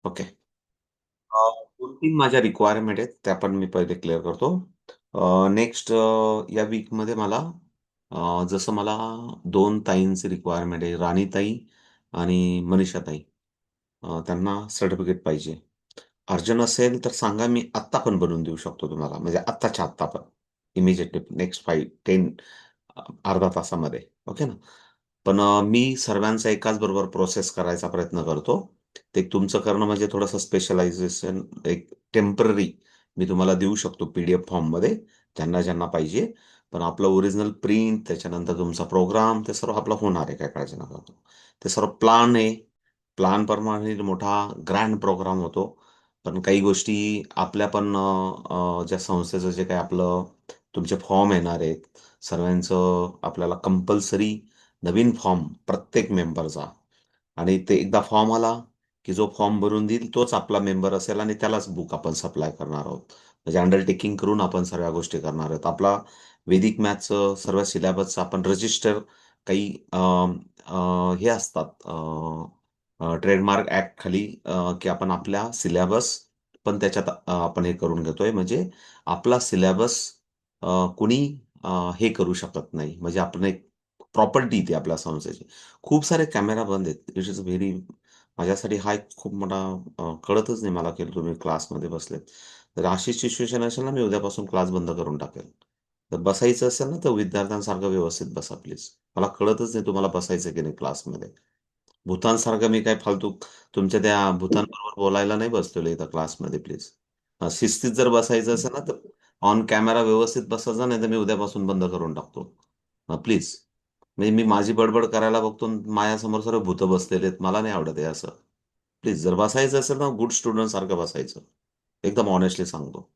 Okay. दोन तीन माझ्या रिक्वायरमेंट आहेत त्या पण मी पहिले क्लिअर करतो. नेक्स्ट या वीकमध्ये मला जसं मला दोन ताईंची रिक्वायरमेंट आहे, राणीताई आणि मनीषाताई. त्यांना सर्टिफिकेट पाहिजे. अर्जंट असेल तर सांगा, मी आत्ता पण बनवून देऊ शकतो तुम्हाला, म्हणजे आत्ताच्या आत्ता पण, इमिजिएटली नेक्स्ट 5-10 अर्धा तासामध्ये. ओके ना? पण मी सर्वांचा एकाच बरोबर प्रोसेस करायचा प्रयत्न करतो. ते तुमचं करणं म्हणजे थोडंसं स्पेशलायझेशन एक टेम्पररी मी तुम्हाला देऊ शकतो पीडीएफ फॉर्ममध्ये, ज्यांना ज्यांना पाहिजे. पण आपलं ओरिजिनल प्रिंट, त्याच्यानंतर तुमचा प्रोग्राम, ते सर्व आपलं होणार आहे, काय काळजी नका करू. ते सर्व प्लान आहे. प्लानप्रमाणे मोठा ग्रँड प्रोग्राम होतो. पण काही गोष्टी आपल्या पण ज्या संस्थेचं जे काही आपलं तुमचे फॉर्म येणार आहेत, सर्वांचं आपल्याला कंपल्सरी नवीन फॉर्म प्रत्येक मेंबरचा. आणि ते एकदा फॉर्म आला की जो फॉर्म भरून देईल तोच आपला मेंबर असेल आणि त्यालाच बुक आपण सप्लाय करणार आहोत. म्हणजे अंडरटेकिंग करून आपण सर्व गोष्टी करणार आहोत. आपला वैदिक मॅथ्सचं सर्व सिलेबसचं आपण रजिस्टर काही हे असतात, ट्रेडमार्क ऍक्ट खाली, की आपण आपल्या सिलेबस पण त्याच्यात आपण हे करून घेतोय, म्हणजे आपला सिलेबस कुणी हे करू शकत नाही. म्हणजे आपण एक प्रॉपर्टी ती आपल्या संस्थेची. खूप सारे कॅमेरा बंद आहेत. इट इज व्हेरी, माझ्यासाठी हा एक खूप मोठा कळतच नाही मला की तुम्ही क्लासमध्ये बसलेत. तर अशी सिच्युएशन असेल ना, मी उद्यापासून क्लास बंद करून टाकेल. तर बसायचं असेल ना, तर विद्यार्थ्यांसारखं व्यवस्थित बसा प्लीज. मला कळतच नाही तुम्हाला बसायचं की नाही क्लासमध्ये. भूतांसारखं मी काय फालतू तुमच्या त्या भूतांबरोबर बोलायला नाही बसलेलो इथं क्लासमध्ये प्लीज. शिस्तीत जर बसायचं असेल ना, तर ऑन कॅमेरा व्यवस्थित बसायचा, नाही तर मी उद्यापासून बंद करून टाकतो. प्लीज. म्हणजे मी माझी बडबड करायला बघतो आणि माझ्यासमोर सर्व भूतं बसलेले आहेत. मला नाही आवडत आहे असं. प्लीज, जर बसायचं असेल ना, गुड स्टुडंट सारखं बसायचं. एकदम ऑनेस्टली सांगतो.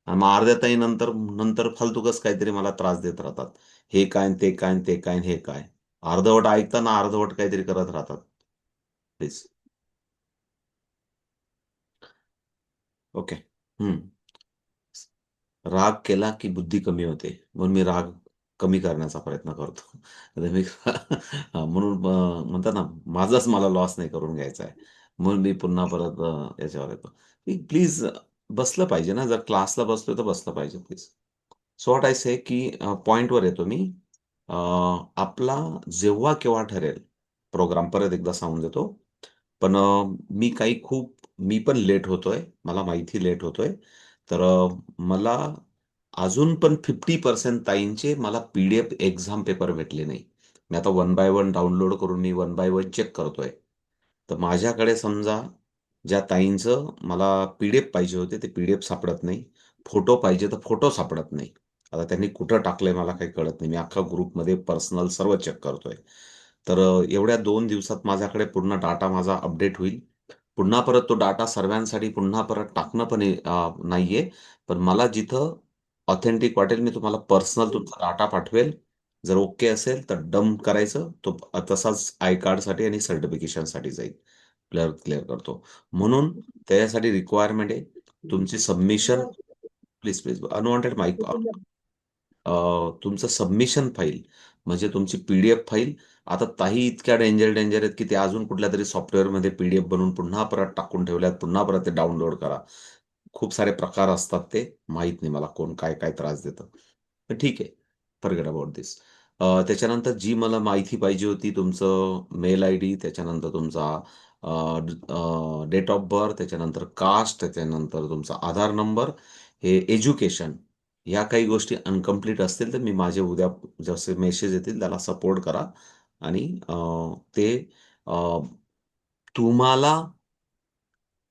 आणि मग अर्ध्या ताई नंतर नंतर फालतूकच काहीतरी मला त्रास देत राहतात. हे काय न ते काय न ते काय न हे काय. अर्धवट ऐकताना अर्धवट काहीतरी करत राहतात. प्लीज. ओके. हम्म. राग केला की बुद्धी कमी होते. म्हणून मी राग कमी करण्याचा प्रयत्न करतो. आता मी म्हणून म्हणतात ना, माझाच मला लॉस नाही करून घ्यायचा आहे. म्हणून मी पुन्हा परत याच्यावर येतो. प्लीज, बसलं पाहिजे ना, जर क्लासला बसलोय तर बसलं पाहिजे प्लीज. सो व्हॉट आय से की पॉइंटवर येतो मी. अ, आपला जेव्हा केव्हा ठरेल प्रोग्राम, परत एकदा सांगून देतो. पण मी पण लेट होतोय. मला माहिती लेट होतोय. तर मला अजून पण 50% ताईंचे मला पीडीएफ एक्झाम पेपर भेटले नाही. मी आता वन बाय वन डाउनलोड करून मी वन बाय वन चेक करतोय. तर माझ्याकडे समजा ज्या ताईंचं मला पीडीएफ पाहिजे होते ते पीडीएफ सापडत नाही. फोटो पाहिजे तर फोटो सापडत नाही. आता त्यांनी कुठं टाकलंय मला काही कळत नाही. मी अख्खा ग्रुपमध्ये पर्सनल सर्व चेक करतोय. तर एवढ्या 2 दिवसात माझ्याकडे पूर्ण डाटा माझा अपडेट होईल. पुन्हा परत तो डाटा सर्वांसाठी पुन्हा परत टाकणं पण नाहीये. पण मला जिथं ऑथेंटिक वाटेल मी तुम्हाला पर्सनल तुमचा डाटा पाठवेल. जर ओके असेल तर डंप करायचं. तो तसाच आय कार्डसाठी आणि सर्टिफिकेशनसाठी जाईल. क्लिअर क्लिअर करतो. म्हणून त्याच्यासाठी रिक्वायरमेंट आहे तुमची submission. Please, please, unwanted mic. तुमचं सबमिशन फाईल, म्हणजे तुमची पीडीएफ फाईल. आता ताही इतक्या डेंजर डेंजर आहेत की ते अजून कुठल्या तरी सॉफ्टवेअरमध्ये पीडीएफ बनवून पुन्हा परत टाकून ठेवल्यात, पुन्हा परत ते डाउनलोड करा. खूप सारे प्रकार असतात, ते माहीत नाही मला कोण काय काय त्रास देतं. पण ठीक आहे, फॉरगेट अबाउट दिस. त्याच्यानंतर जी मला माहिती पाहिजे होती, तुमचं मेल आय डी, त्याच्यानंतर तुमचा डेट ऑफ बर्थ, त्याच्यानंतर कास्ट, त्याच्यानंतर तुमचा आधार नंबर, हे एज्युकेशन, ह्या काही गोष्टी अनकम्प्लीट असतील तर मी माझे उद्या जसे मेसेज येतील त्याला सपोर्ट करा. आणि ते अ, तुम्हाला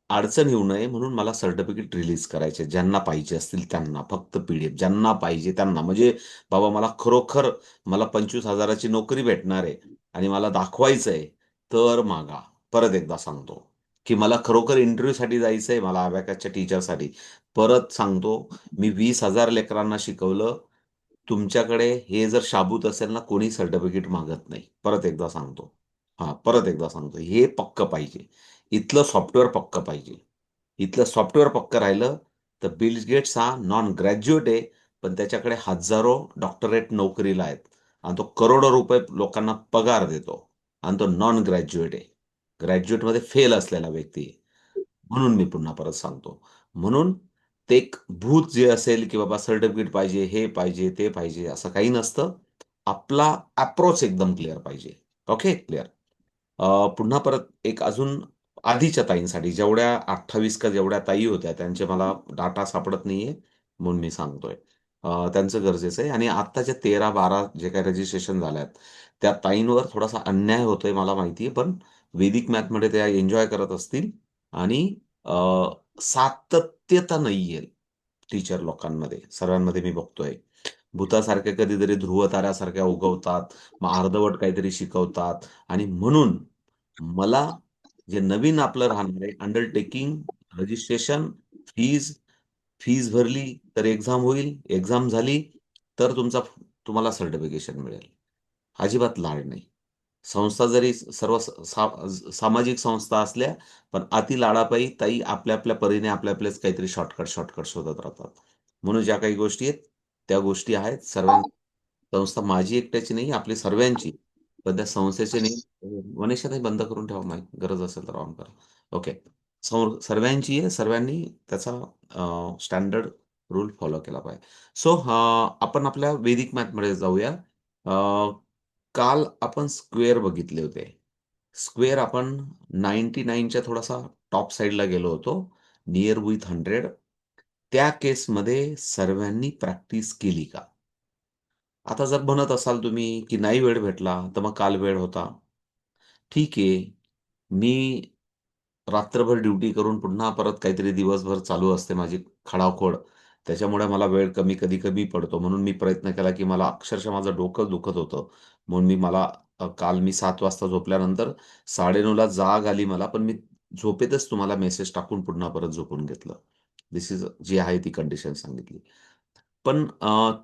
अडचण येऊ नये म्हणून मला सर्टिफिकेट रिलीज करायचे, ज्यांना पाहिजे असतील त्यांना, फक्त पीडीएफ ज्यांना पाहिजे त्यांना. म्हणजे बाबा मला खरोखर मला 25,000ची नोकरी भेटणार आहे आणि मला दाखवायचं आहे, तर मागा. परत एकदा सांगतो की मला खरोखर इंटरव्ह्यूसाठी जायचं आहे, मला अबॅकसच्या टीचरसाठी. परत सांगतो, मी 20,000 लेकरांना शिकवलं. तुमच्याकडे हे जर शाबूत असेल ना, कोणी सर्टिफिकेट मागत नाही. परत एकदा सांगतो. हां, परत एकदा सांगतो. हे पक्क पाहिजे. इथलं सॉफ्टवेअर पक्कं पाहिजे. इथलं सॉफ्टवेअर पक्कं राहिलं, तर बिल गेट्स हा नॉन ग्रॅज्युएट आहे, पण त्याच्याकडे हजारो डॉक्टरेट नोकरीला आहेत. आणि तो करोडो रुपये लोकांना पगार देतो. आणि तो नॉन ग्रॅज्युएट आहे. ग्रॅज्युएटमध्ये फेल असलेला व्यक्ती आहे. म्हणून मी पुन्हा परत सांगतो. म्हणून ते एक भूत जे असेल, की बाबा सर्टिफिकेट पाहिजे, हे पाहिजे, ते पाहिजे, असं काही नसतं. आपला अप्रोच एकदम क्लिअर पाहिजे. Okay, clear. पुन्हा परत एक अजून आधीच्या ताईंसाठी जेवढ्या 28 का जेवढ्या ताई होत्या त्यांचे मला डाटा सापडत नाहीये, म्हणून मी सांगतोय. त्यांचं गरजेचं आहे आणि आत्ताच्या 13-12 जे काही रजिस्ट्रेशन झाल्यात, त्या ताईंवर थोडासा अन्याय होतोय मला माहिती आहे, पण वैदिक मॅथमध्ये त्या एन्जॉय करत असतील आणि अ, सातत्यता नाहीये टीचर लोकांमध्ये, सर्वांमध्ये मी बघतोय. भुतासारख्या कधीतरी ध्रुवताऱ्यासारख्या उगवतात, मग अर्धवट काहीतरी शिकवतात आणि म्हणून मला जे नवीन आपलं राहणार आहे अंडरटेकिंग, रजिस्ट्रेशन, फीज, फीज भरली तर एक्झाम होईल, एक्झाम झाली तर तुम्हाला सर्टिफिकेशन मिळेल. अजिबात लाड नाही. संस्था जरी सर्व सामाजिक संस्था असल्या, पण अति लाडापायी ताई आपल्या परीने आपल्याच काहीतरी शॉर्टकट शोधत राहतात. म्हणून ज्या काही गोष्टी आहेत, त्या गोष्टी आहेत. संस्था माझी एकट्याची नाही, आपली सर्वांची. पण त्या संस्थेचे नाही. मनीषाताई बंद करून ठेवा माईक. गरज असेल तर ऑन करा. ओके. सर्वांची आहे. सर्वांनी त्याचा स्टँडर्ड रूल फॉलो केला पाहिजे. सो आपण आपल्या वैदिक मॅथमध्ये जाऊया. अ, काल आपण स्क्वेअर बघितले होते. स्क्वेअर आपण 99 च्या थोडासा टॉप साइडला गेलो होतो. Near with 100. त्या केसमध्ये सर्वांनी प्रॅक्टिस केली का? आता जर म्हणत असाल तुम्ही, की नाही वेळ भेटला, तर मग काल वेळ होता. ठीक आहे. मी रात्रभर ड्युटी करून पुन्हा परत काहीतरी दिवसभर चालू असते माझी खडाखोड. त्याच्यामुळे मला वेळ कमी पडतो. म्हणून मी प्रयत्न केला, की मला अक्षरशः माझं डोकं दुखत होतं. म्हणून काल मी 7 वाजता झोपल्यानंतर 9:30 ला जाग आली मला, पण मी झोपेतच तुम्हाला मेसेज टाकून पुन्हा परत झोपून घेतलं. धिस इज जी आहे ती कंडिशन सांगितली. पण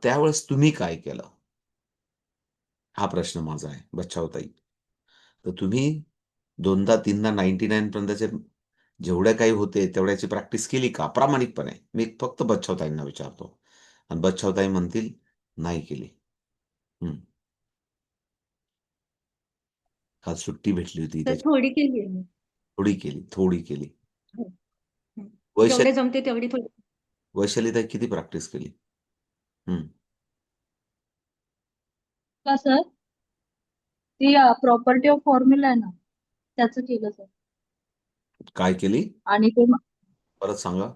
त्यावेळेस तुम्ही काय केलं? हा प्रश्न माझा आहे, बच्छावताई. तर तुम्ही 2दा-3दा 99 पर्यंतचे जेवढ्या काही होते तेवढ्याची प्रॅक्टिस केली का? प्रामाणिकपणे. मी फक्त बच्छावताईंना विचारतो. आणि बच्छावताई म्हणतील, "नाही केली." हं. काल सुट्टी भेटली होती तर त्याची थोडी केली आहे मी. थोडी केली, थोडी केली. हो. हं. वैशाली जेवढे जमते तेवढी थोडी. वैशालीताई किती प्रॅक्टिस केली? हं. का सर? ती प्रॉपर्टी ऑफ फॉर्म्युला आहे ना, त्याचं केलं सर. काय केली? आणि परत सांगा.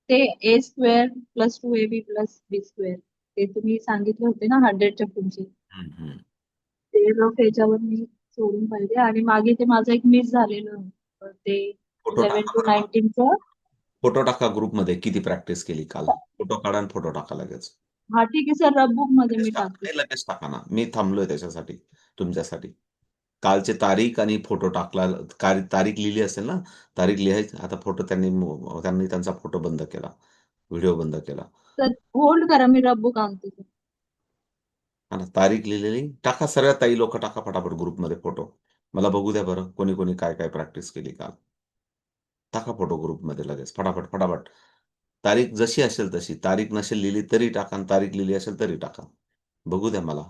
ते ए square plus 2ab plus B square ते तुम्ही सांगितले होते ना 100च्या पुढचे. हं, हं. ते रफ याच्यावर मी सोडून पाहिले आणि मागे ते माझं एक मिस झालेलं ते फोटो 11 टाका टू बरं का. 19चं. फोटो टाका ग्रुपमध्ये किती प्रॅक्टिस केली काल. फोटो काढा आणि फोटो टाका लगेच. हा ठीक आहे सर, रफ बुक मध्ये लगेच मी टाका. टाकते. नाही लगेच टाका ना. मी थांबलोय त्याच्यासाठी, तुमच्यासाठी. कालची तारीख आणि फोटो टाकला. तारीख लिहिली असेल ना, तारीख लिहायची. आता फोटो त्यांनी त्यांचा फोटो बंद केला. व्हिडिओ बंद केला. तर होल्ड करा, मी रफ बुक आणते sir. हां ना, तारीख लिहिलेली टाका. सर्व ताई लोकं टाका फटाफट ग्रुपमध्ये फोटो. मला बघू द्या बरं, कोणी काय प्रॅक्टिस केली काल. टाका फोटो ग्रुपमध्ये लगेच फटाफट, फटाफट. तारीख जशी असेल तशी. तारीख नसेल लिहिली तरी टाका आणि तारीख लिहिली असेल तरी टाका. बघू द्या मला.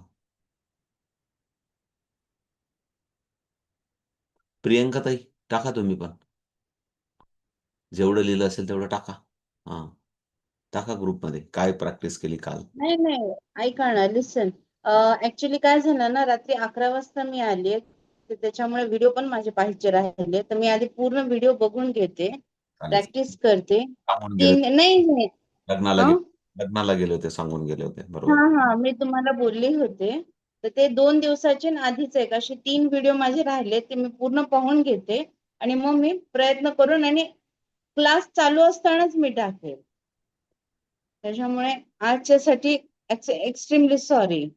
प्रियंका ताई, टाका तुम्ही पण. जेवढं लिहिलं असेल तेवढं टाका. हां, टाका ग्रुपमध्ये. काय प्रॅक्टिस केली काल? नाही नाही, ऐका ना, लिसन. ऍक्च्युली काय झालं ना, रात्री 11 वाजता मी आले, तर त्याच्यामुळे व्हिडिओ पण माझे पाहायचे राहिले. तर मी आधी पूर्ण व्हिडिओ बघून घेते, चालेल. प्रॅक्टिस करते. सांगून गेले. नाही नाही. लग्नाला अं? लग्नाला गेले होते, सांगून गेले होते. हा बरोबर. हा, मी तुम्हाला बोलले होते. तर ते 2 दिवसाचे ना आधीच आहे, असे 3 व्हिडिओ माझे राहिले, ते मी पूर्ण पाहून घेते आणि मग मी प्रयत्न करून आणि क्लास चालू असतानाच मी टाकेल. त्याच्यामुळे आजच्यासाठी एक्स्ट्रीमली सॉरी.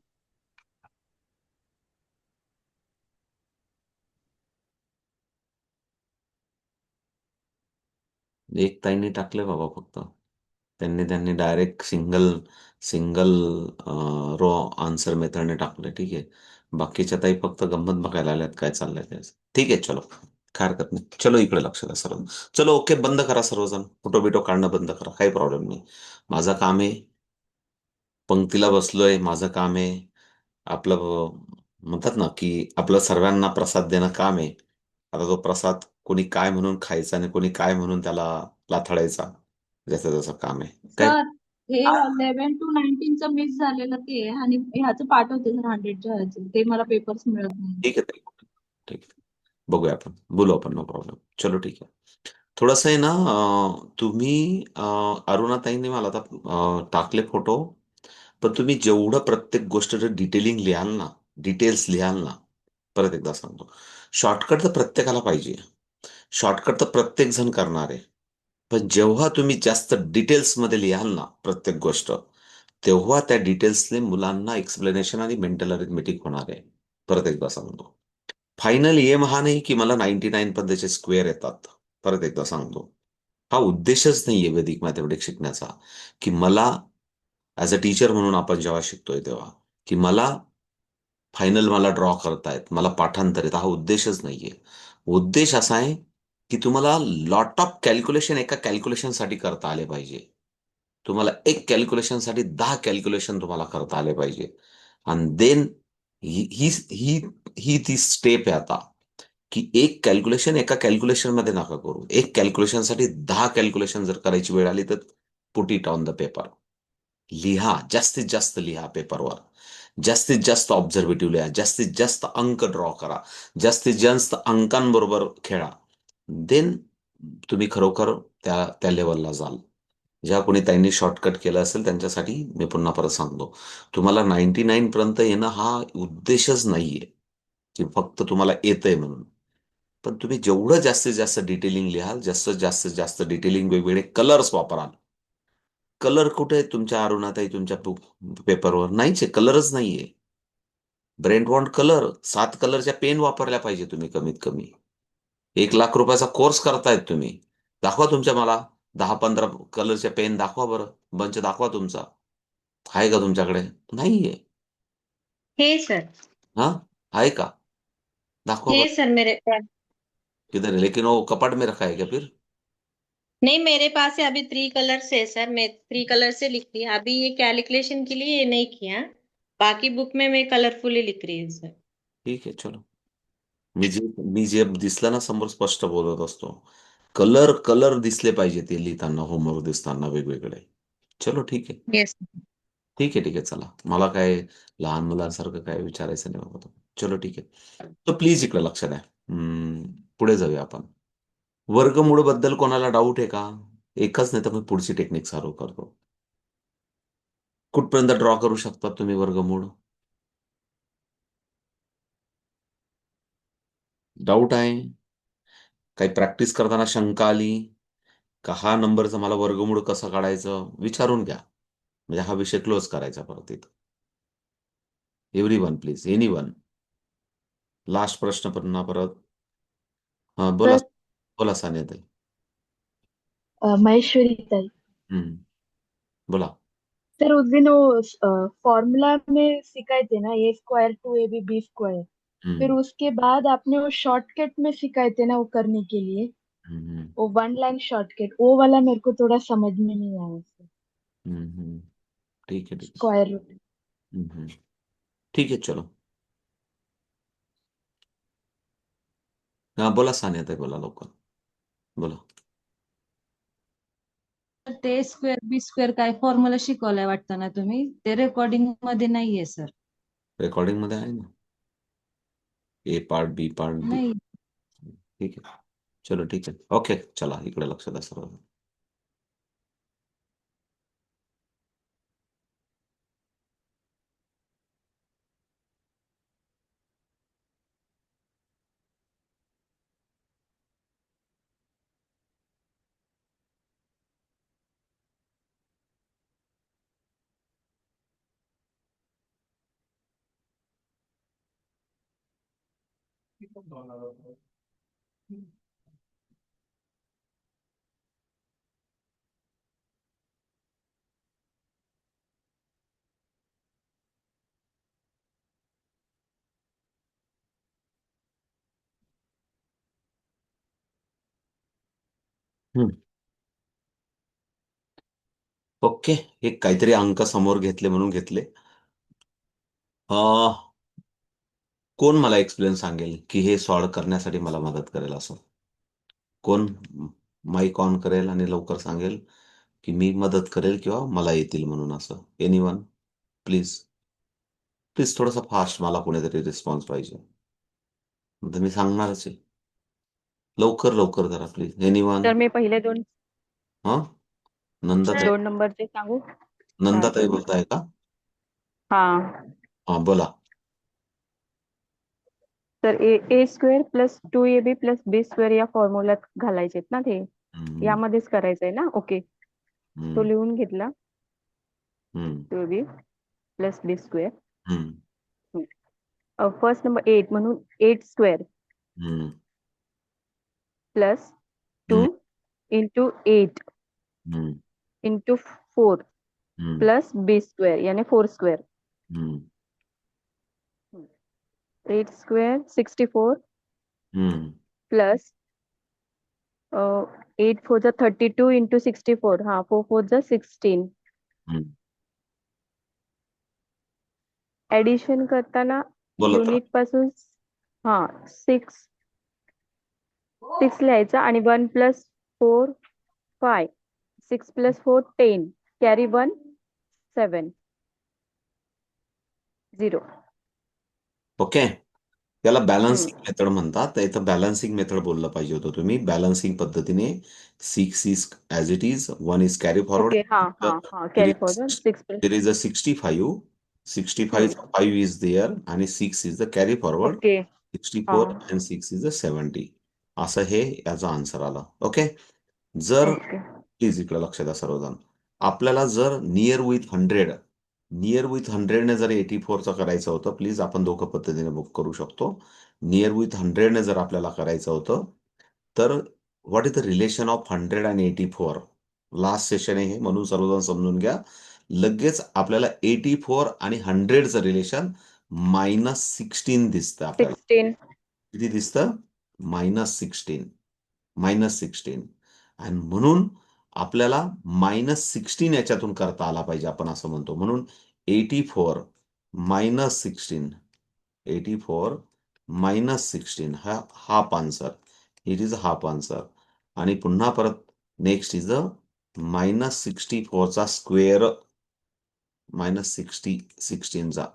एक ताईंनी टाकलंय बाबा फक्त. त्यांनी direct single single row answer मेथडने टाकलंय. ठीक आहे. बाकीच्या ताई फक्त गंमत बघायला आल्यात काय चाललंय ते. ठीक आहे, चलो. काय हरकत नाही. चलो इकडे लक्ष द्या सर्व. चलो ओके, बंद करा सर्वजण. फोटो-बिटो काढणं बंद करा. काही प्रॉब्लेम नाही. माझं काम आहे. पंक्तीला बसलोय. माझं काम आहे. आपलं म्हणतात ना की आपलं सर्वांना प्रसाद देणं काम आहे. आता तो प्रसाद कोणी काय म्हणून खायचा आणि कोणी काय म्हणून त्याला लाथाडायचा, ज्याचं त्याचं काम आहे काय. सर हे 11 to 19चं मिस झालेलं ते आहे आणि ह्याचं पाठवते सर 100च्या ह्याचं, ते मला पेपर्स मिळत नाही. ठीक आहे ठीक आहे. ठीक आहे. बघूया आपण, बोलू आपण, नो प्रॉब्लेम. चलो ठीक आहे. थोडंसं आहे ना, तुम्ही अरुणाताईंनी मला आता टाकले फोटो. पण तुम्ही जेवढं प्रत्येक गोष्ट डिटेलिंग लिहाल ना, डिटेल्स लिहाल ना, परत एकदा सांगतो, शॉर्टकट तर प्रत्येकाला पाहिजे. शॉर्टकट तर प्रत्येक जण करणार आहे. पण जेव्हा तुम्ही जास्त डिटेल्समध्ये लिहाल ना प्रत्येक गोष्ट, तेव्हा त्या डिटेल्सने मुलांना एक्सप्लेनेशन आणि मेंटल अरिथमेटिक होणार आहे. परत एकदा सांगतो, फायनल एम हा नाही की मला 99 पण त्याचे स्क्वेअर येतात. परत एकदा सांगतो, हा उद्देशच नाहीये वैदिक मॅथमॅटिक्स शिकण्याचा, की मला ॲज अ टीचर म्हणून आपण जेव्हा शिकतोय तेव्हा, की फायनल मला ड्रॉ करतायत, मला पाठांतर येत, हा उद्देशच नाहीये. उद्देश असा आहे की तुम्हाला लॉट ऑफ कॅल्क्युलेशन एका कॅल्क्युलेशनसाठी करता आले पाहिजे. तुम्हाला एक कॅल्क्युलेशनसाठी 10 कॅल्क्युलेशन तुम्हाला करता आले पाहिजे. आणि देन ही ही ही ही ती स्टेप आहे आता, की एक कॅल्क्युलेशन एका कॅल्क्युलेशन मध्ये नका करू. एक कॅल्क्युलेशनसाठी 10 कॅल्क्युलेशन जर करायची वेळ आली तर put it on the paper. लिहा, जास्तीत जास्त लिहा पेपरवर. जास्तीत जास्त ऑब्झर्वेटिव्ह लिहा, जास्तीत जास्त अंक ड्रॉ करा, जास्तीत जास्त अंकांबरोबर खेळा. देन तुम्ही खरोखर त्या त्या लेवलला जाल. ज्या कोणी त्यांनी शॉर्टकट केलं असेल त्यांच्यासाठी मी पुन्हा परत सांगतो, तुम्हाला 99 पर्यंत येणं हा उद्देशच नाहीये, की फक्त तुम्हाला येतंय म्हणून. पण तुम्ही जेवढं जास्तीत जास्त डिटेलिंग लिहाल, जास्तीत जास्त डिटेलिंग, वेगवेगळे कलर्स वापराल. कलर कुठे आहेत तुमच्या अरुणाताई, तुमच्या पेपरवर नाहीच आहे, कलरच नाहीये. ब्रेंट वॉन्ड कलर, 7 कलरच्या पेन वापरल्या पाहिजे तुम्ही कमीत कमी. 1 लाख रुपयाचा कोर्स करतायत तुम्ही, दाखवा तुमच्या मला 10-15 कलरच्या पेन दाखवा बरं, बंच दाखवा तुमचा. आहे का तुमच्याकडे? नाहीये. हे सर, हा, आहे का? दाखवा हे बरं. सर मेरे पास। किधर है? लेकिन वो कपाट में रखा है क्या फिर? नहीं, मेरे पास है अभी 3 कलर है सर, मैं 3 कलर से लिख रही हूँ अभी, ये कैलकुलेशन के लिए ये नहीं किया, बाकी बुक में मैं कलरफुली लिख रही हूँ सर। ठीक आहे, चलो. मी जे दिसलं ना समोर स्पष्ट बोलत असतो. कलर कलर दिसले पाहिजे ते लिहिताना, होमवर्क दिसताना वेगवेगळे. चलो ठीक आहे. यस। ठीक आहे, ठीक आहे. चला. मला काय लहान मुलांसारखं काय विचारायचं नाही बाबा. चलो ठीक आहे. तर प्लीज इकडे लक्ष द्या. पुढे जाऊया आपण. वर्गमूळ बद्दल कोणाला डाऊट आहे का? एकच, नाही तर मी पुढची टेक्निक चालू करतो. कुठपर्यंत ड्रॉ करू शकता तुम्ही वर्गमूळ? डाऊट आहे? काही प्रॅक्टिस करताना शंका आली का हा नंबरचं मला वर्गमूळ कसं काढायचं विचारून घ्या. म्हणजे हा विषय क्लोज करायचा परत इथं. Everyone please, anyone. लास्ट प्रश्न पुन्हा परत. हा, बोला. सर बोला सानियाताई. महेश्वरी ताई। हम्म, बोला. सर उस दिन वो फॉर्मूला में सिखाए थे ना, A² 2AB B²। फिर हम्म, उसके बाद आपने वो शॉर्टकट में सिखाए थे ना वो करने के लिए, हम्म, वो 1 लाइन शॉर्टकट, वो वाला मेरे को थोड़ा समझ में नहीं आया सर। हम्म, ठीक है, ठीक है. Square root. हम्म. ठीक आहे, चलो. हा, बोला सानियाताई, बोला लवकर. बोला. ते स्क्वेअर बी स्क्वेअर काय फॉर्म्युला शिकवलाय वाटतं ना तुम्ही, ते रेकॉर्डिंग मध्ये नाहीये सर. रेकॉर्डिंग मध्ये आहे ना, ए पार्ट, बी पार्ट, बी. नाही. ठीक आहे, चलो ठीक आहे. ओके, चला इकडे लक्ष द्या सर्व. हम्म. ओके, हे काहीतरी अंक समोर घेतले म्हणून घेतले. कोण मला एक्सप्लेन सांगेल की हे सॉल्व्ह करण्यासाठी मला मदत करेल असं? कोण माईक ऑन करेल आणि लवकर सांगेल की मी मदत करेल किंवा मला येतील म्हणून असं? एनीवन? प्लीज. प्लीज थोडासा फास्ट मला कोणीतरी रिस्पॉन्स पाहिजे. तर मी सांगणारच आहे. लवकर लवकर जरा प्लीज. एनीवन? तर मी पहिले दोन हा? नंदाताई नंबरचे सांगू? नंदाताई चालतंय. बोलताय का? हा हा बोला. तर ए square plus 2ab plus B square या फॉर्म्युल्यात घालायचेत ना ते. हम्म, यामध्येच करायचंय ना? ओके, तो हम्म, लिहून घेतला. हम्म, 2ab प्लस बी स्क्वेअर. हम्म, फर्स्ट नंबर 8 म्हणून 8 स्क्वेअर हम्म, प्लस 2 हम्म, इंटू 8 हम्म, इंटू 4 हम्म, प्लस बी स्क्वेअर यानी 4 स्क्वेअर. हम्म, 8 स्क्वेअर 64 हम्म, प्लस 8 4 जा 32 इंटू 64. हा 4 4 जा 16. हम्म. ऍडिशन करताना बोलत राहा. युनिट पासून हा 6 लिहायचं आणि 1 प्लस 4 5 6 प्लस 4 10 कॅरी 1 7 0. ओके. त्याला बॅलन्सिंग मेथड म्हणतात. तर इथं बॅलन्सिंग मेथड बोललं पाहिजे होतं तुम्ही. बॅलन्सिंग पद्धतीने 6 is as it is, 1 is carry forward. Okay. हा carry forward 6 plus. There is a 65. 65 5 is there आणि 6 is the carry forward. Okay. 64 and 6 is the 70. असं हे याचा आन्सर आला. ओके. जर ओके. प्लीज इकडे लक्ष द्या सर्वजण. आपल्याला जर नियर विथ 100 ने जर 84चं करायचं होतं, प्लीज आपण दोघं पद्धतीने बुक करू शकतो. नियर विथ 100 ने जर आपल्याला करायचं होतं, तर what is the relation of 100 and 84? Last session आहे हे, म्हणून सर्वजण समजून घ्या. लगेच आपल्याला 84 आणि 100चं रिलेशन -16 दिसतं आपल्याला. 16. किती दिसतं? -16. -16. आणि म्हणून आपल्याला -16 याच्यातून करता आला पाहिजे, आपण असं म्हणतो. म्हणून 84 -16, 84 -16 हा half answer. It is half answer. आणि पुन्हा परत नेक्स्ट इज द -64चा स्क्वेअर, -16चा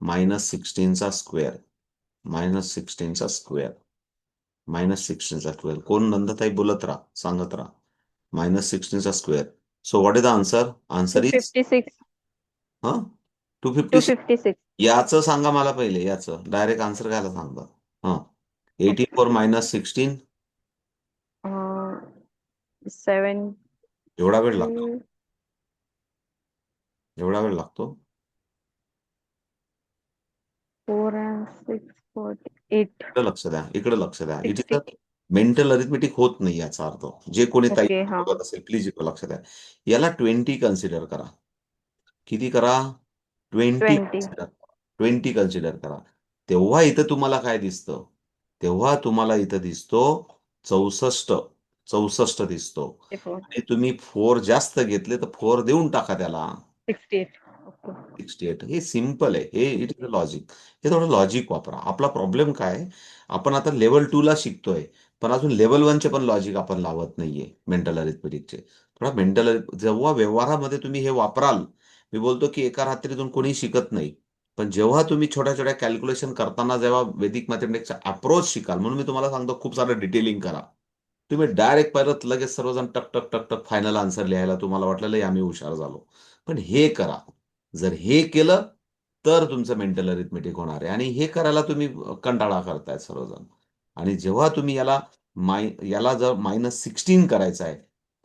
-16चा स्क्वेअर, -16चा स्क्वेअर, -16चा स्क्वेअर. कोण? नंदाताई बोलत राहा, सांगत राहा. -16चा square. So what is the answer? Answer is 256. 256. 256. याचं सांगा मला पहिले, याचं डायरेक्ट आन्सर घ्यायला सांगा. हा 84 -16 7 एवढा वेळ लागतो? एवढा वेळ लागतो? 4 and 6 48. इकडे लक्ष द्या, इकडे लक्ष द्या. It is 60. A mental arithmetic होत नाही याचा अर्थ. जे कोणी ताई ओके. हा बघत असेल, प्लीज इकडे लक्ष द्या. याला 20 कन्सिडर करा. किती करा? 20 20. कन्सिडर. 20 कन्सिडर करा. तेव्हा इथं तुम्हाला काय दिसतं? तेव्हा तुम्हाला इथं दिसतो 64. 64 दिसतो. 64. आणि तुम्ही 4 जास्त घेतले तर 4 देऊन टाका त्याला. 68. ओके. 68. हे सिंपल आहे. हे इट इज लॉजिक. हे थोडं लॉजिक वापरा. आपला प्रॉब्लेम काय आहे? आपण आता लेव्हल 2 ला शिकतोय, पण अजून लेव्हल 1 चे पण लॉजिक आपण लावत नाहीये मेंटल अरिथमेटिकचे. थोडा मेंटल जेव्हा व्यवहारामध्ये तुम्ही हे वापराल, मी बोलतो की एका रात्रीतून कोणी शिकत नाही. पण जेव्हा तुम्ही छोट्या-छोट्या कॅल्क्युलेशन करताना जेव्हा वैदिक मॅथेमॅटिक्सचा अप्रोच शिकाल, म्हणून मी तुम्हाला सांगतो खूप सारं डिटेलिंग करा. तुम्ही डायरेक्ट परत लगेच सर्वजण टक, टक, टक, टक फायनल आन्सर लिहायला तुम्हाला वाटलं, "लय आम्ही हुशार झालो." पण हे करा. जर हे केलं, तर तुमचं मेंटल अरिथमेटिक होणार आहे. आणि हे करायला तुम्ही कंटाळा करताय सर्वजण. आणि जेव्हा तुम्ही याला जर -16 करायचं आहे,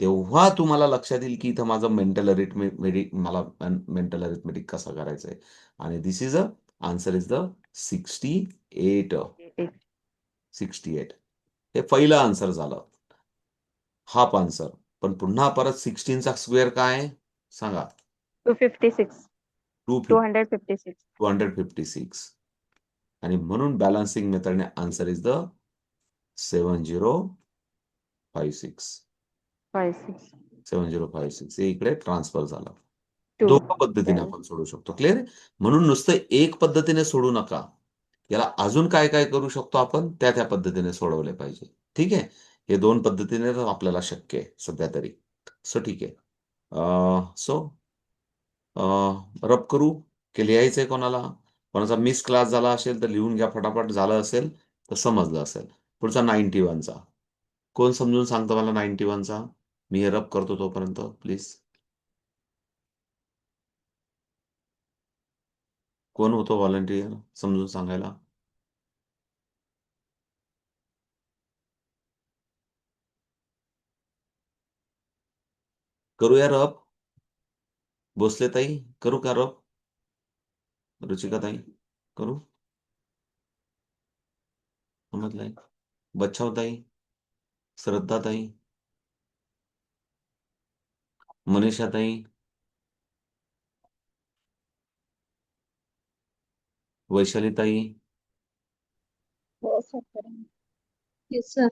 तेव्हा तुम्हाला लक्षात येईल की इथं माझं मला मेंटल अरिथमेटिक कसं करायचं आहे. आणि this is answer is the 68. 68. हे पहिलं आन्सर झालं. Half answer. पण पुन्हा परत 16चा स्क्वेअर काय आहे? सांगा. 256. 250. 256. 256. आणि म्हणून बॅलन्सिंग मेथडने आन्सर इज द 7056. 56. 7056. हे इकडे ट्रान्सफर झालं. 2. दोघं पद्धतीने आपण सोडू शकतो. क्लिअर आहे? म्हणून नुसतं एक पद्धतीने सोडू नका. याला अजून काय काय करू शकतो आपण त्या पद्धतीने सोडवले पाहिजे. ठीक आहे. हे 2 पद्धतीने तर आपल्याला शक्य आहे सध्या तरी. सो ठीक आहे. सो रब करू की लिहायचंय कोणाला? कोणाचा मिस क्लास झाला असेल तर लिहून घ्या फटाफट. झालं असेल तर समजलं असेल. पुढचा 91 चा. कोण समजून सांगतं मला 91 चा? मी हे रब करतो तोपर्यंत प्लीज. कोण होतो व्हॉलंटियर समजून सांगायला? करूया रब? भोसले ताई करू का रब? रुचिका ताई करू? समजलंय? बच्छाव ताई, श्रद्धा ताई, मनीषा ताई, वैशाली ताई, हो सर करेन. Yes sir.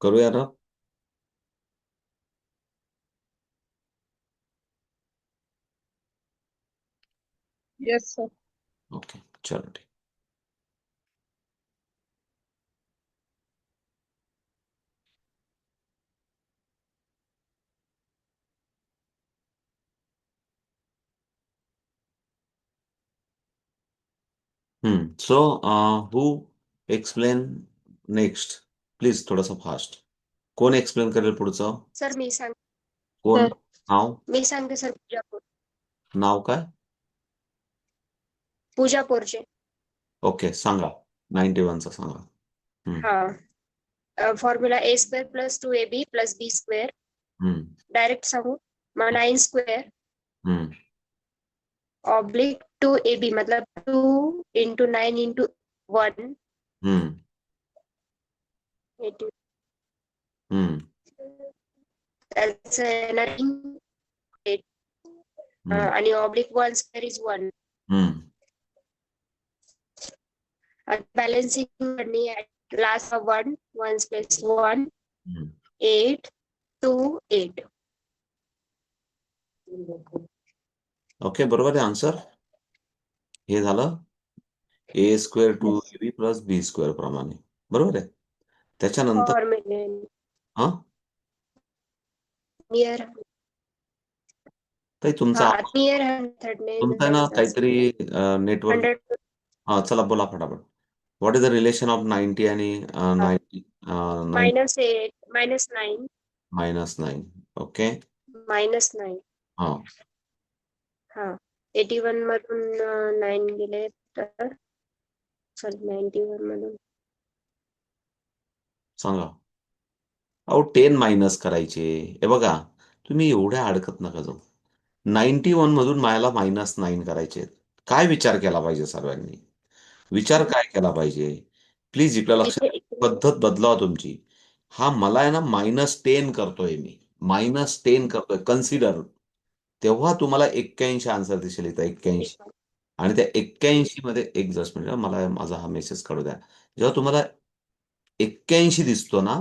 करूया रब? Yes sir. ओके चलो ठीक. So who explain next please थोडंसं फास्ट. कोण एक्सप्लेन करेल पुढचं? सर मी सांग कोण? सर. नाव? मी सांगते सर नाव काय? पूजा पोरचे. ओके सांगा. 91 चा सांगा. हा फॉर्म्युला ए square plus 2ab plus B square हम्म, डायरेक्ट सांगू मग 9 स्क्वेअर हम्म, ऑब्लिक 2ab मतलब 2 into 9 into 1 हम्म, 80 हम्म, that's another हम्म, आणि ऑब्लिक 1 square is 1 हम्म, बॅलन्सिंग करणे लास्ट 1 1 space 1 हम्म. 8 2 8 ओके बरोबर आहे आन्सर. हे झालं A square two Yes. A B plus B square प्रमाणे. बरोबर आहे. त्याच्यानंतर फॉर्म्युला हा नियर ताई तुमचा नियर 100 ने तुमचा आहे ना काहीतरी नेटवर्क. 100 हा चला बोला फटाफट. What is the relation of 90 आणि 90 -8 -9 -9? ओके. -9 हा हा 81 मधून 9 गेले तर सॉरी 91 मधून सांगा. अहो 10 मायनस करायचे. हे बघा तुम्ही एवढ्या अडकत नका जाऊ. 91 मधून मला -9 करायचे. काय विचार केला पाहिजे सर्वांनी? विचार काय केला पाहिजे? प्लीज इकडे लक्ष इथे द्या. पद्धत बदलावा तुमची. हा मला आहे ना -10 करतोय मी. -10 करतोय कन्सिडर. तेव्हा तुम्हाला 81 आन्सर दिसेल इथं 81. आणि त्या 81 मध्ये एक जस्ट मिनिट मला माझा हा मेसेज कळू द्या. जेव्हा तुम्हाला 81 दिसतो ना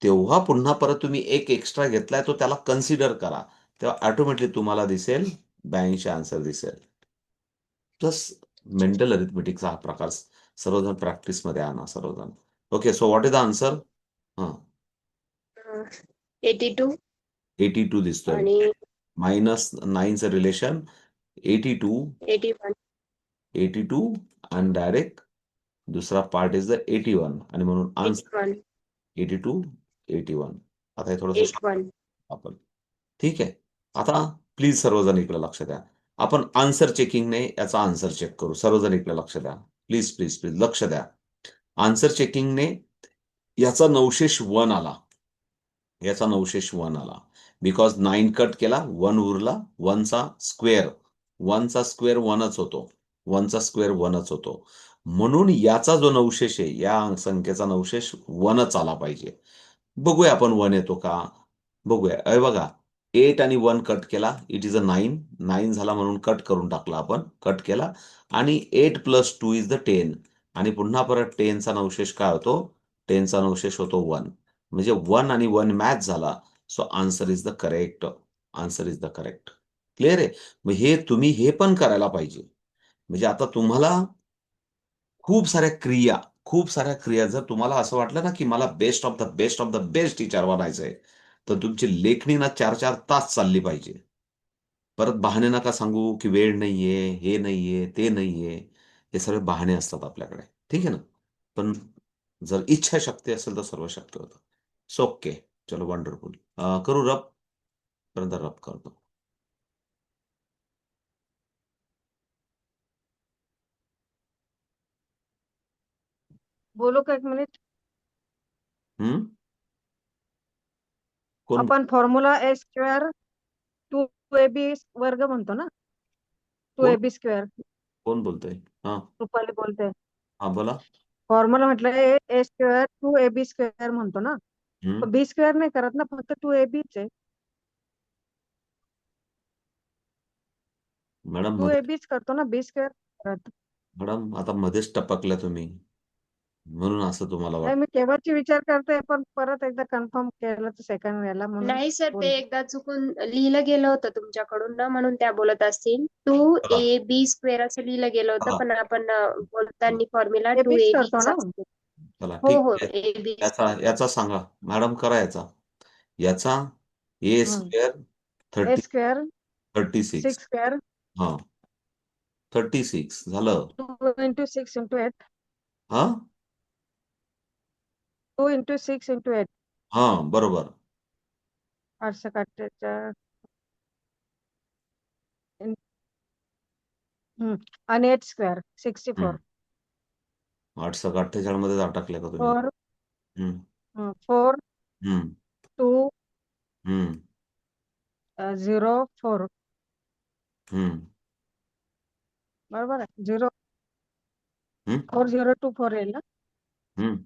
तेव्हा पुन्हा परत तुम्ही एक एक्स्ट्रा घेतलाय तो त्याला कन्सिडर करा. तेव्हा ऑटोमॅटिकली तुम्हाला दिसेल 82 आन्सर दिसेल. प्लस मेंटल अरिथमेटिकचा हा प्रकार सर्वजण प्रॅक्टिसमध्ये आणा सर्वजण. Okay so what is the answer? हां 82 82 दिसतोय. आणि -9चं रिलेशन 82 81 आणि डायरेक्ट दुसरा पार्ट इज द 81 आणि म्हणून आन्सर 81 82 81. आता हे थोडंसं 81 आपण ठीक आहे. आता प्लीज सर्वजण इकडे लक्ष द्या. आपण आन्सर चेकिंगने याचा आन्सर चेक करू. सर्वजण इकडे लक्ष द्या. प्लीज प्लीज प्लीज लक्ष द्या. आन्सर चेकिंगने याचा 901 आला. याचा 901 आला. बिकॉज 9 कट केला 1 उरला. 1चा स्क्वेअर 1चा स्क्वेअर 1च होतो. 1चा स्क्वेअर 1च होतो. म्हणून याचा जो 900 आहे या संख्येचा 900 1च आला पाहिजे. बघूया आपण 1 येतो का? बघूया. हे बघा 8 आणि 1 कट केला. It is a 9. 9 झाला म्हणून कट करून टाकला आपण. कट केला आणि 8 प्लस 2 इज द 10 आणि पुन्हा परत 10चा 900 काय होतो? 10चा 900 होतो 1. म्हणजे 1 आणि 1 मॅच झाला. So answer is the correct. Answer is the correct. Clear आहे? मग हे तुम्ही हे पण करायला पाहिजे. म्हणजे आता तुम्हाला खूप साऱ्या क्रिया जर तुम्हाला असं वाटलं ना, की मला best of the best of the best teacher बनायचंय, तर तुमची लेखणी ना 4-4 तास चालली पाहिजे. परत बहाणे नका सांगू, की वेळ नाहीये, हे नाहीये, ते नाहीये. हे सगळे बहाणे असतात आपल्याकडे. ठीक आहे ना? पण जर इच्छाशक्ती असेल तर सर्व शक्य होतं. So okay. चलो वंडरफुल. करू रब? पर्यंत रब करतो. बोलू का 1 मिनिट? हं? कोण आपण फॉर्म्युला ए स्क्वेअर 2ab वर्ग म्हणतो ना, कोण 2ab स्क्वेअर. कोण बोलतंय? हां, रुपाली बोलते. हां बोला. फॉर्म्युला म्हटलं ए स्क्वेअर 2ab स्क्वेअर म्हणतो ना, हं. बी स्क्वेअर नाही करत ना, फक्त 2abच आहे. मॅडम 2abच करतो ना, बी स्क्वेअर करत मॅडम आता मध्येच टपकल्या तुम्ही. म्हणून असं तुम्हाला नाही. वाटतं. मी केव्हाची विचार करते, पण परत एकदा कन्फर्म केलं तर सेकंड वेळेला म्हणून नाही सर, ते बोलते. एकदा चुकून लिहिलं गेलं होतं तुमच्याकडून ना, म्हणून त्या बोलत असतील. 2ab² असं लिहिलं गेलं होतं, चला, पण आपण बोलताना फॉर्म्युला एबीच करतो 2ab ना. असतो. चला हो ठीक हो, आहे. ab याचा सांगा. मॅडम करा याचा. याचा ए स्क्वेअर ए 30 स्क्वेअर 36. 6 स्क्वेअर हां, 36 झालं. 2 into 6 into 8. हां? 2 into 6 into 8. हां, बरोबर. 848 आणि 8 स्क्वेअर 64. 8 मध्येच अटकल्या का तुम्ही? 4 हं, 4 हं, 2 हं, 0 4. हं, बरोबर आहे. 0 हं, 4 0 2 4 येईल ना. हं.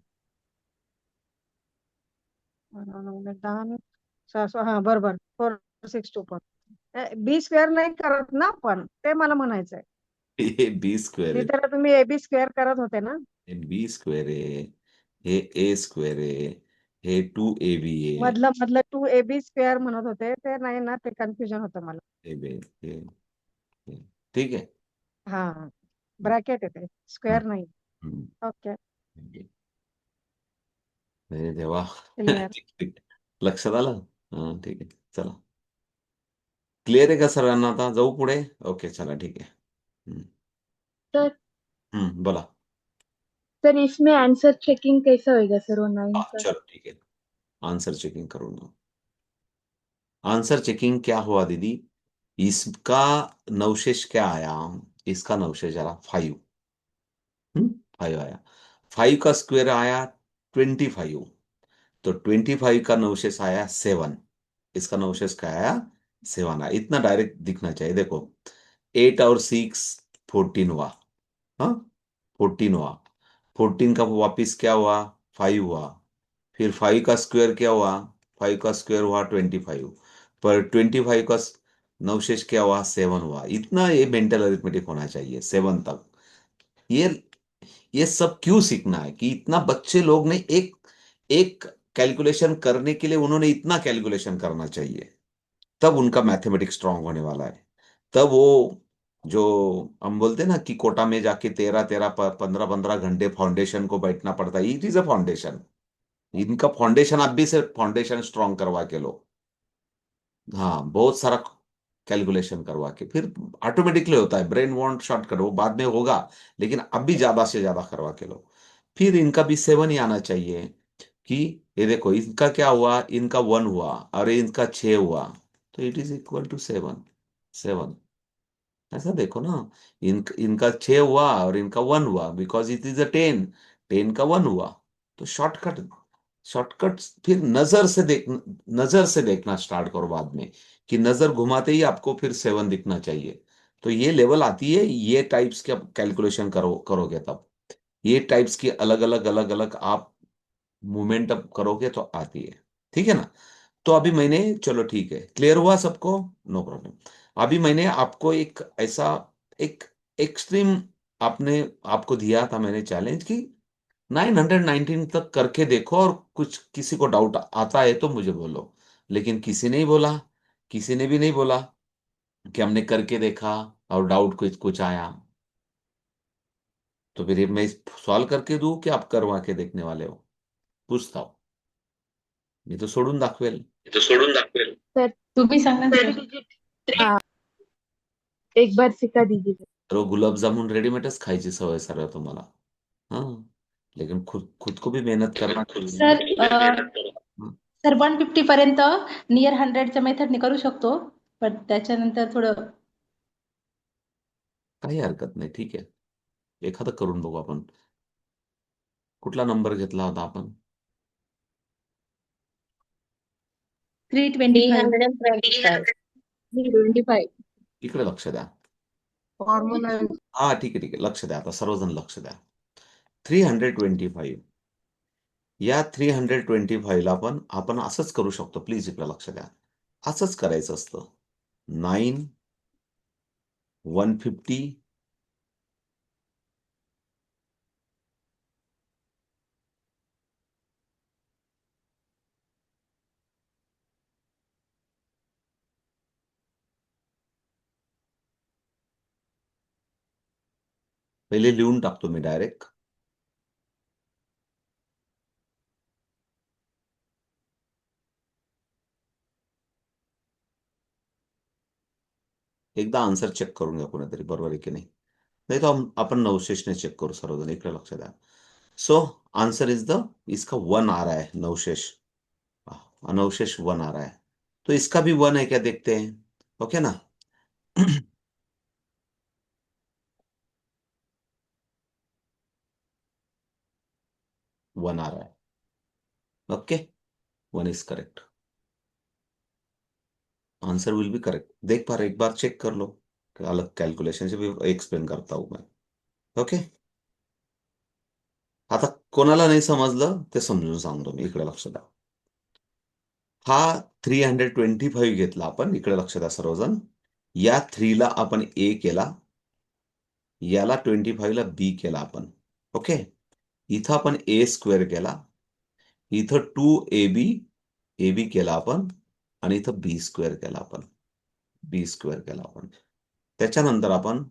10 हा बरोबर 4 6 2 4. बी स्क्वेअर नाही करत ना आपण, ते मला म्हणायचंय. हे बी स्क्वेअर ती आहे. तर तुम्ही एबी स्क्वेअर करत होते ना. हे बी स्क्वेअर आहे. हे ए स्क्वेअर आहे. हे 2ab आहे. मधलं मधलं 2 एबी स्क्वेअर म्हणत होते, ते नाही ना, ते कन्फ्युजन होतं मला. हे बे हे हे. ठीक आहे? हा ब्रॅकेट येते, हं, स्क्वेअर नाही. हं. ओके, अरे देवा! क्लिअर. ठीक, ठीक. लक्षात आलं? हां, ठीक आहे. चला. क्लिअर आहे का सर्वांना आता? जाऊ पुढे? ओके, चला ठीक आहे. हं, सर बोला. सर इसमें आंसर चेकिंग कैसा होएगा सर ऑनलाइन हाँ, का? चलो ठीक है। आंसर चेकिंग करूंगा। आंसर चेकिंग क्या हुआ दीदी? इसका नवशेष क्या आया? इसका नवशेष आया 5। 5 आया। 5 का स्क्वायर आया 25। तो 25 का नवशेष आया 7। इसका नवशेष क्या आया? 7 आया। इतना डायरेक्ट दिखना चाहिए। देखो 8 और 6 14 हुआ। हाँ, 14 हुआ। 14 का वापिस क्या हुआ? 5 हुआ। फिर 5 का स्क्वायर क्या हुआ? 5 का स्क्वायर हुआ 25। पर 25 का नवशेष क्या हुआ? 7 हुआ। इतना ये मेंटल अरिथमेटिक होना चाहिए 7 तक। ये ये सब क्यों सीखना है कि इतना बच्चे लोग ने एक एक कैलकुलेशन करने के लिए उन्होंने इतना कैलकुलेशन करना चाहिए। तब उनका मैथमेटिक्स स्ट्रांग होने वाला है। तब वो जो हम बोलते हैं ना कि कोटा में जाके 13-13 15-15 घंटे फाउंडेशन को बैठना पड़ता है। It is a foundation. इनका फाउंडेशन आप भी से फाउंडेशन स्ट्रांग करवा के लो। हाँ, बहुत सारा कैलकुलेशन करवा के फिर ऑटोमेटिकली होता है। ब्रेन वांट शॉर्टकट, वो बाद में होगा, लेकिन अब भी ज्यादा से ज्यादा करवा के लो। फिर इनका भी 7 ही आना चाहिए कि ये देखो इनका क्या हुआ, इनका 1 हुआ और इनका 6 हुआ, तो इट इज इक्वल टू 7। 7 ऐसा देखो ना, इनका 6 हुआ और इनका 1 हुआ, बिकॉज इट इज अ 10। 10 का 1 हुआ, तो शॉर्टकट शॉर्टकट फिर नजर से देखना स्टार्ट करो बाद में, कि नजर घुमाते ही आपको फिर 7 दिखना चाहिए। तो ये लेवल आती है, ये टाइप्स के कैलकुलेशन करोगे तब, ये टाइप्स की अलग अलग आप मूवमेंट अब करोगे तो आती है। ठीक है ना? तो अभी मैंने, चलो ठीक है, क्लियर हुआ सबको? No problem. अभी मैंने आपको एक ऐसा एक एक्सट्रीम आपने आपको दिया था मैंने चैलेंज की 919 तक करके देखो, और कुछ किसी को डाउट आता है तो मुझे बोलो। लेकिन किसी ने ही बोला, किसी ने भी नहीं बोला। कि हमने करके देखा और डाउट कुछ कुछ आया, तो फिर ये मैं सॉल्व करके दूं कि आप करवा के देखने वाले हो? पूछता हूं. मी तो सोडून दाखवेल. तुम्ही सांगा थ्री सर. डिजिट हाँ एक बार सिखा दीजिए सर. तर वो गुलाबजामुन रेडीमेडच खायची सवय सर्व तुम्हाला. हाँ, लेकिन खुद खुद को भी मेहनत करना चाहिए. सर हाँ, सर 150 पर्यंत नियर 100च्या मेथडने करू शकतो, पण त्याच्यानंतर थोडं काही हरकत नाही. ठीक आहे, एखादं करून बघू आपण. कुठला नंबर घेतला होता आपण? 325. 325. 325. इकडे लक्ष द्या. फॉर्म्युला हा, ठीक आहे, ठीक आहे. लक्ष द्या, आता सर्वजण लक्ष द्या. 325 या 325 ला पण आपण असंच करू शकतो. प्लीज इकडे लक्ष द्या. असंच करायचं असतं. 9 150 पहिले लिहून टाकतो मी डायरेक्ट. एकदा आन्सर चेक करून घ्या कोणीतरी, बरोबर आहे की नाही. नाही तर आपण नवशेषने चेक करू सर्वजण. इकडे लक्ष द्या. सो आंसर इज द, इसका 1 आ रहा है, नवशेष. नवशेष 1 आ रहा है, तो इसका भी 1 है क्या देखते हैं. ओके ना. 1 आ रहा है. Okay, 1 is correct. Answer will be correct. देख पा रहे, एक बार चेक कर लो. अलग कैलकुलेशन से भी एक्सप्लेन करता हूं मैं. ओके, आता कोणाला नाही समजलं ते समजून सांगतो मी. इकडे लक्ष द्या. हा 325 घेतला आपण. इकडे लक्ष द्या सर्वजण. या 3 ला आपण ए केला, याला 25 ला बी केला आपण. ओके, इथं आपण ए स्क्वेअर केला, इथं 2ab ab केला आपण, आणि इथं बी स्क्वेअर केला आपण. बी स्क्वेअर केला आपण. त्याच्यानंतर आपण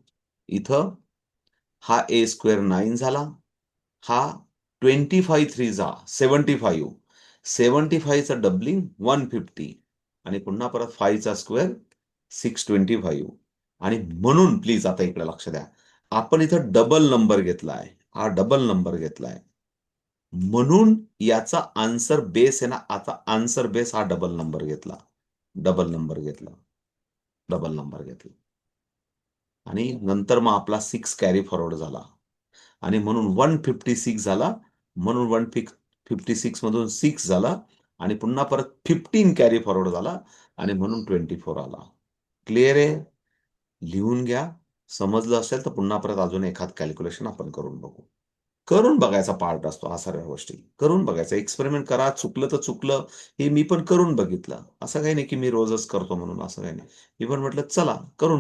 इथं हा ए स्क्वेअर 9 झाला, हा 25 3 जा 75, 75चं डबलिंग 150, आणि पुन्हा परत 5 चा स्क्वेअर 625. आणि म्हणून प्लीज आता इकडे लक्ष द्या, आपण इथं डबल नंबर घेतलाय. हा डबल नंबर घेतलाय, म्हणून याचा आन्सर बेस आहे ना. आता आन्सर बेस हा डबल नंबर घेतला, डबल नंबर घेतला, डबल नंबर घेतला, आणि नंतर मग आपला 6 कॅरी फॉरवर्ड झाला, आणि म्हणून 156 झाला. म्हणून 156 मधून 6 झाला, आणि पुन्हा परत 15 कॅरी फॉरवर्ड झाला, आणि म्हणून 24 आला. क्लिअर आहे. लिहून घ्या. समजलं असेल तर पुन्हा परत अजून एखाद कॅल्क्युलेशन आपण करून बघू. करून बघायचा पार्ट असतो हा. सर्व गोष्टी करून बघायचा. एक्सपेरिमेंट करा. चुकलं तर चुकलं, हे मी पण करून बघितलं. असं काही नाही की मी रोजच करतो म्हणून, असं काही नाही. मी पण म्हटलं चला करून